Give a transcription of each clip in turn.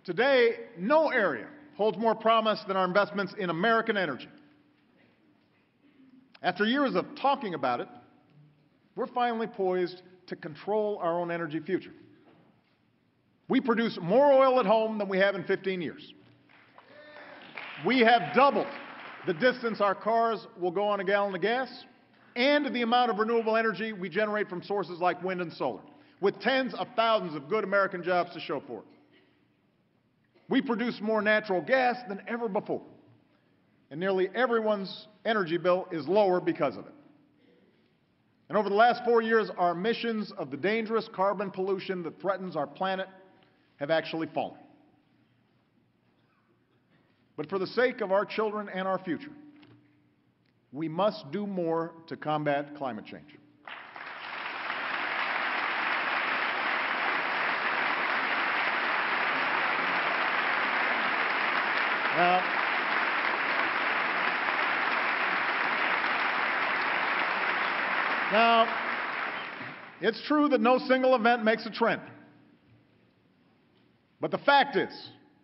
Today, no area holds more promise than our investments in American energy. After years of talking about it, we're finally poised to control our own energy future. We produce more oil at home than we have in 15 years. We have doubled the distance our cars will go on a gallon of gas and the amount of renewable energy we generate from sources like wind and solar, with tens of thousands of good American jobs to show for it. We produce more natural gas than ever before, and nearly everyone's energy bill is lower because of it. And over the last 4 years, our emissions of the dangerous carbon pollution that threatens our planet have actually fallen. But for the sake of our children and our future, we must do more to combat climate change. Now, it's true that no single event makes a trend. But the fact is,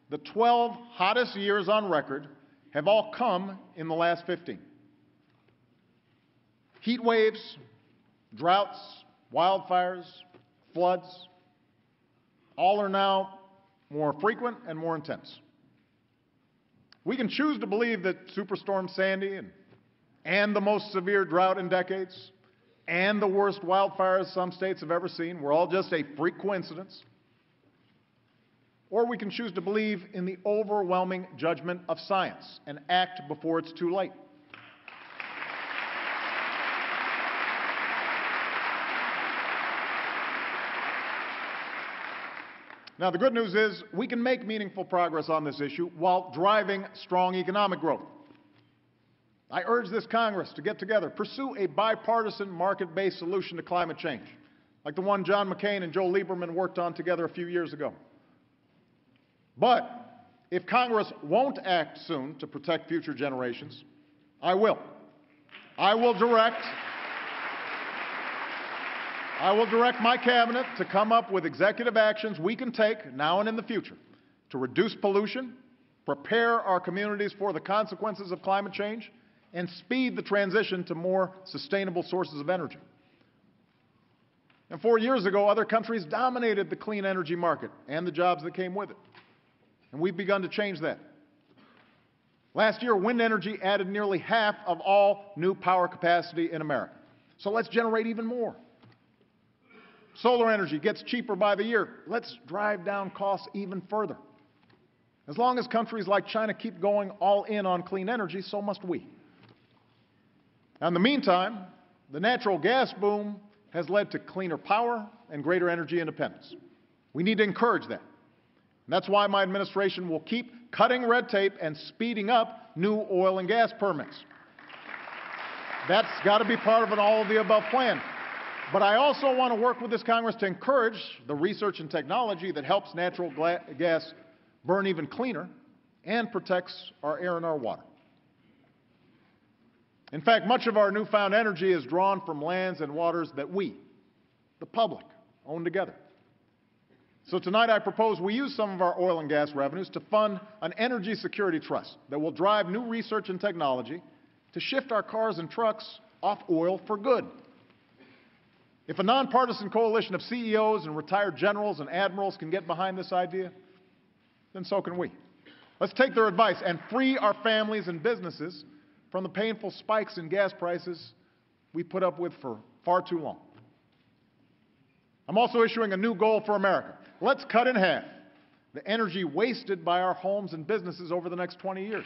the 12 hottest years on record have all come in the last 15. Heat waves, droughts, wildfires, floods, all are now more frequent and more intense. We can choose to believe that Superstorm Sandy and the most severe drought in decades and the worst wildfires some states have ever seen were all just a freak coincidence. Or we can choose to believe in the overwhelming judgment of science and act before it's too late. Now, the good news is we can make meaningful progress on this issue while driving strong economic growth. I urge this Congress to get together, pursue a bipartisan market-based solution to climate change, like the one John McCain and Joe Lieberman worked on together a few years ago. But if Congress won't act soon to protect future generations, I will. I will direct my cabinet to come up with executive actions we can take now and in the future to reduce pollution, prepare our communities for the consequences of climate change, and speed the transition to more sustainable sources of energy. And 4 years ago, other countries dominated the clean energy market and the jobs that came with it. And we've begun to change that. Last year, wind energy added nearly half of all new power capacity in America. So let's generate even more. Solar energy gets cheaper by the year. Let's drive down costs even further. As long as countries like China keep going all in on clean energy, so must we. Now, in the meantime, the natural gas boom has led to cleaner power and greater energy independence. We need to encourage that. And that's why my administration will keep cutting red tape and speeding up new oil and gas permits. That's got to be part of an all-of-the-above plan. But I also want to work with this Congress to encourage the research and technology that helps natural gas burn even cleaner and protects our air and our water. In fact, much of our newfound energy is drawn from lands and waters that we, the public, own together. So tonight I propose we use some of our oil and gas revenues to fund an energy security trust that will drive new research and technology to shift our cars and trucks off oil for good. If a nonpartisan coalition of CEOs and retired generals and admirals can get behind this idea, then so can we. Let's take their advice and free our families and businesses from the painful spikes in gas prices we put up with for far too long. I'm also issuing a new goal for America. Let's cut in half the energy wasted by our homes and businesses over the next 20 years.